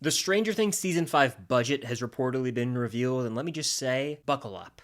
The Stranger Things Season 5 budget has reportedly been revealed, and let me just say, buckle up.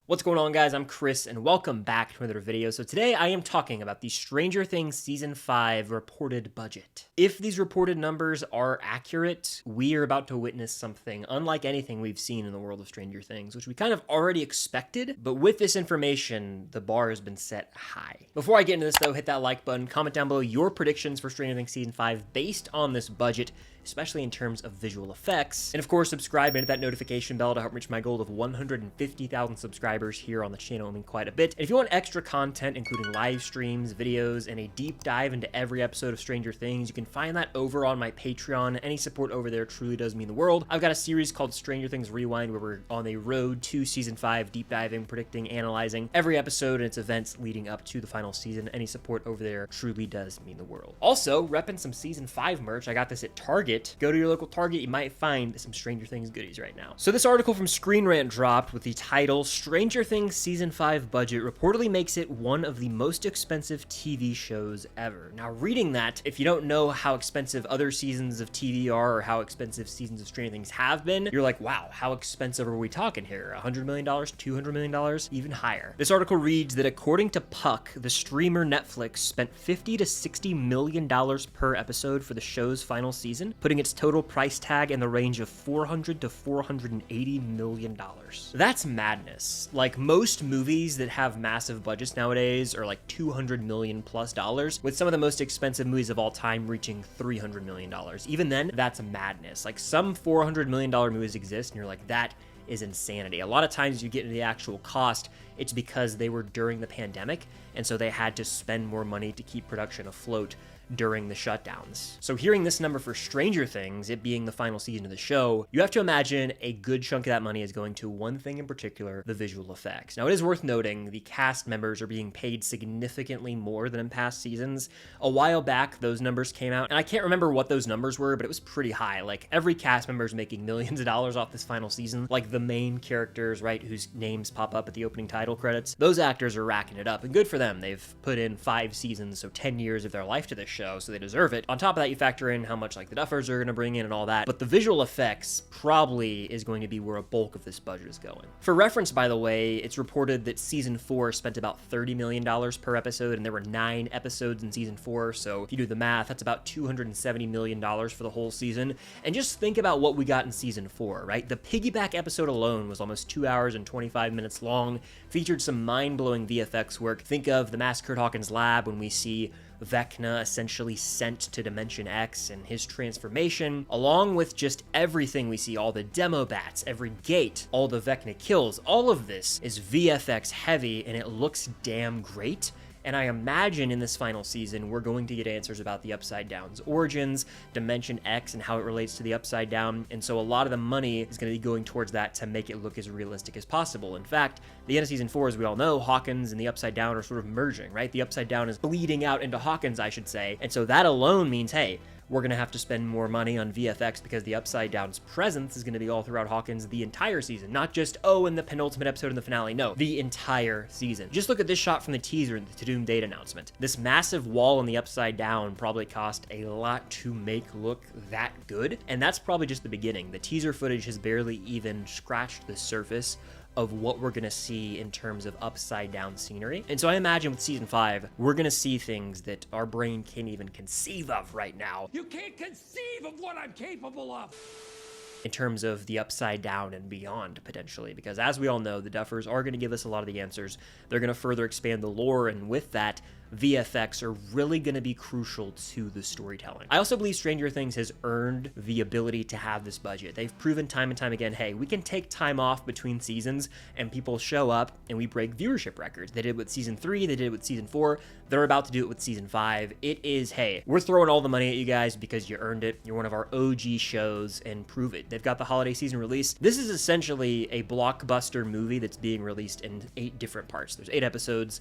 What's going on, guys? I'm Chris, and welcome back to another video. So today I am talking about the Stranger Things Season 5 reported budget. If these reported numbers are accurate, we are about to witness something unlike anything we've seen in the world of Stranger Things, which we kind of already expected, but with this information, the bar has been set high. Before I get into this though, hit that like button, comment down below your predictions for Stranger Things Season 5 based on this budget, especially in terms of visual effects. And of course, subscribe and hit that notification bell to help reach my goal of 150,000 subscribers here on the channel. I mean, quite a bit. And if you want extra content, including live streams, videos, and a deep dive into every episode of Stranger Things, you can find that over on my Patreon. Any support over there truly does mean the world. I've got a series called Stranger Things Rewind, where we're on the road to Season 5, deep diving, predicting, analyzing every episode and its events leading up to the final season. Any support over there truly does mean the world. Also, repping some Season 5 merch. I got this at Target. Go to your local Target, you might find some Stranger Things goodies right now. So this article from Screen Rant dropped with the title, Stranger Things Season 5 budget reportedly makes it one of the most expensive TV shows ever. Now reading that, if you don't know how expensive other seasons of TV are or how expensive seasons of Stranger Things have been, you're like, wow, how expensive are we talking here? $100 million, $200 million, even higher. This article reads that according to Puck, the streamer Netflix spent $50 to $60 million per episode for the show's final season, putting its total price tag in the range of $400 to $480 million. That's madness. Like, most movies that have massive budgets nowadays are like $200 million plus dollars, with some of the most expensive movies of all time reaching $300 million. Even then, that's madness. Like, some $400 million movies exist, and you're like, that is insanity. A lot of times you get into the actual cost, it's because they were during the pandemic, and so they had to spend more money to keep production afloat during the shutdowns. So hearing this number for Stranger Things, it being the final season of the show, you have to imagine a good chunk of that money is going to one thing in particular, the visual effects. Now it is worth noting the cast members are being paid significantly more than in past seasons. A while back, those numbers came out, and I can't remember what those numbers were, but it was pretty high. Like, every cast member is making millions of dollars off this final season. Like, the main characters, right, whose names pop up at the opening title credits, those actors are racking it up, and good for them. They've put in 5 seasons, so 10 years of their life to this show, so they deserve it. On top of that, you factor in how much like the Duffers are going to bring in and all that, but the visual effects probably is going to be where a bulk of this budget is going. For reference, by the way, it's reported that Season 4 spent about $30 million per episode, and there were 9 episodes in Season 4, so if you do the math, that's about $270 million for the whole season. And just think about what we got in Season 4, right? The piggyback episode alone was almost 2 hours and 25 minutes long, featured some mind-blowing VFX work. Think of the Massacred Hawkins lab when we see Vecna essentially sent to Dimension X and his transformation, along with just everything we see, all the demo bats, every gate, all the Vecna kills. All of this is VFX heavy, and it looks damn great. And I imagine in this final season, we're going to get answers about the Upside Down's origins, Dimension X, and how it relates to the Upside Down. And so a lot of the money is going to be going towards that to make it look as realistic as possible. In fact, the end of Season 4, as we all know, Hawkins and the Upside Down are sort of merging, right? The Upside Down is bleeding out into Hawkins, I should say. And so that alone means, hey, we're going to have to spend more money on VFX because the Upside Down's presence is going to be all throughout Hawkins the entire season. Not just, oh, in the penultimate episode in the finale. No, the entire season. Just look at this shot from the teaser, the To-Doom date announcement. This massive wall in the Upside Down probably cost a lot to make look that good. And that's probably just the beginning. The teaser footage has barely even scratched the surface of what we're gonna see in terms of upside down scenery. And so I imagine with Season 5, we're gonna see things that our brain can't even conceive of right now. You can't conceive of what I'm capable of! In terms of the upside down and beyond, potentially, because as we all know, the Duffers are going to give us a lot of the answers. They're going to further expand the lore, and with that, VFX are really going to be crucial to the storytelling. I also believe Stranger Things has earned the ability to have this budget. They've proven time and time again, hey, we can take time off between seasons and people show up and we break viewership records. They did it with Season 3, they did it with Season 4, they're about to do it with Season 5. It is, hey, we're throwing all the money at you guys because you earned it. You're one of our OG shows, and prove it. They've got the holiday season release. This is essentially a blockbuster movie that's being released in 8 different parts. There's 8 episodes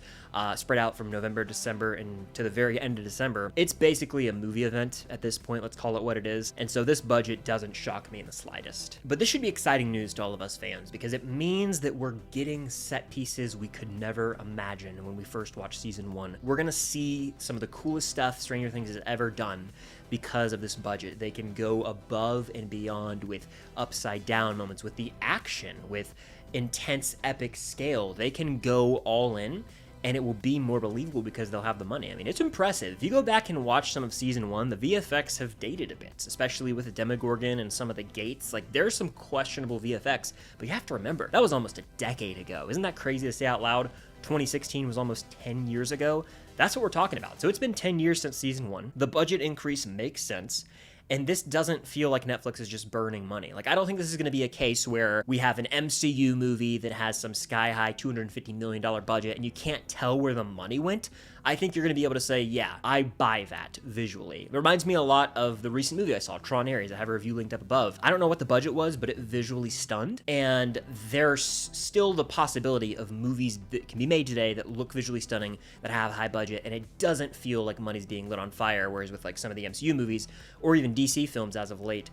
spread out from November to December and to the very end of December, it's basically a movie event at this point, let's call it what it is. And so this budget doesn't shock me in the slightest. But this should be exciting news to all of us fans because it means that we're getting set pieces we could never imagine when we first watched season 1. We're gonna see some of the coolest stuff Stranger Things has ever done because of this budget. They can go above and beyond with upside down moments, with the action, with intense epic scale. They can go all in and it will be more believable because they'll have the money. I mean, it's impressive. If you go back and watch some of season 1, the VFX have dated a bit, especially with the Demogorgon and some of the gates. Like, there's some questionable VFX, but you have to remember, that was almost a decade ago. Isn't that crazy to say out loud? 2016 was almost 10 years ago. That's what we're talking about. So it's been 10 years since season 1. The budget increase makes sense. And this doesn't feel like Netflix is just burning money. Like, I don't think this is going to be a case where we have an MCU movie that has some sky-high $250 million budget and you can't tell where the money went. I think you're going to be able to say, yeah, I buy that visually. It reminds me a lot of the recent movie I saw, Tron Ares. I have a review linked up above. I don't know what the budget was, but it visually stunned. And there's still the possibility of movies that can be made today that look visually stunning, that have high budget, and it doesn't feel like money's being lit on fire, whereas with like some of the MCU movies, or even DC films as of late,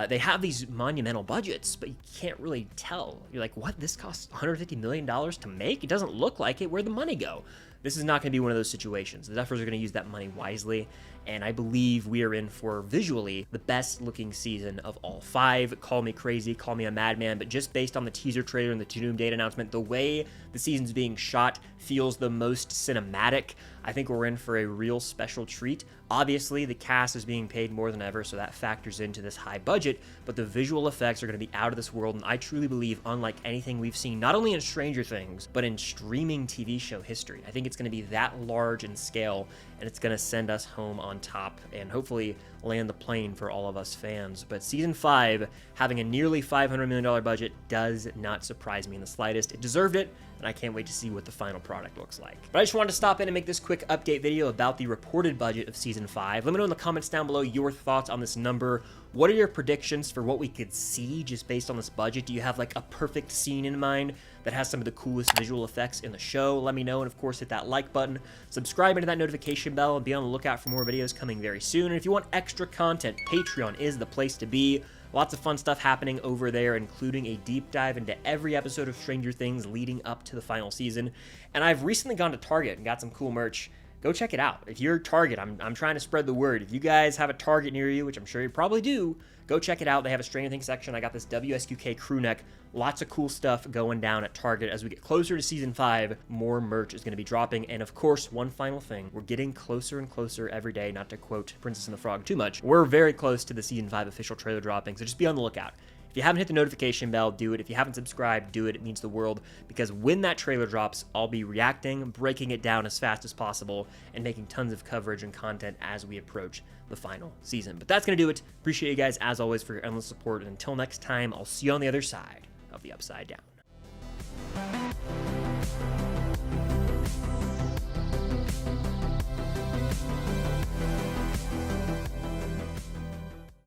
they have these monumental budgets, but you can't really tell. You're like, what? This costs $150 million to make? It doesn't look like it. Where'd the money go? This is not going to be one of those situations. The Duffers are going to use that money wisely, and I believe we are in for visually the best looking season of all 5. Call me crazy, call me a madman, but just based on the teaser trailer and the Doom date announcement, the way the season's being shot feels the most cinematic. I think we're in for a real special treat. Obviously, the cast is being paid more than ever, so that factors into this high budget, but the visual effects are going to be out of this world, and I truly believe, unlike anything we've seen, not only in Stranger Things, but in streaming TV show history. I think it's going to be that large in scale, and it's going to send us home on top and hopefully land the plane for all of us fans. But season 5, having a nearly $500 million budget, does not surprise me in the slightest. It deserved it, and I can't wait to see what the final product looks like. But I just wanted to stop in and make this quick update video about the reported budget of season 5. Let me know in the comments down below your thoughts on this number. What are your predictions for what we could see just based on this budget? Do you have like a perfect scene in mind that has some of the coolest visual effects in the show? Let me know, and of course hit that like button, subscribe into that notification bell, and be on the lookout for more videos coming very soon. And if you want extra content, Patreon is the place to be. Lots of fun stuff happening over there, including a deep dive into every episode of Stranger Things leading up to the final season. And I've recently gone to Target and got some cool merch. Go check it out. If you're Target, I'm trying to spread the word. If you guys have a Target near you, which I'm sure you probably do, go check it out. They have a Stranger Things section. I got this WSQK crew neck. Lots of cool stuff going down at Target. As we get closer to season 5, more merch is going to be dropping. And of course, one final thing, we're getting closer and closer every day, not to quote Princess and the Frog too much. We're very close to the season 5 official trailer dropping, so just be on the lookout. If you haven't hit the notification bell, do it. If you haven't subscribed, do it. It means the world, because when that trailer drops, I'll be reacting, breaking it down as fast as possible, and making tons of coverage and content as we approach the final season. But that's going to do it. Appreciate you guys, as always, for your endless support. And until next time, I'll see you on the other side of the Upside Down.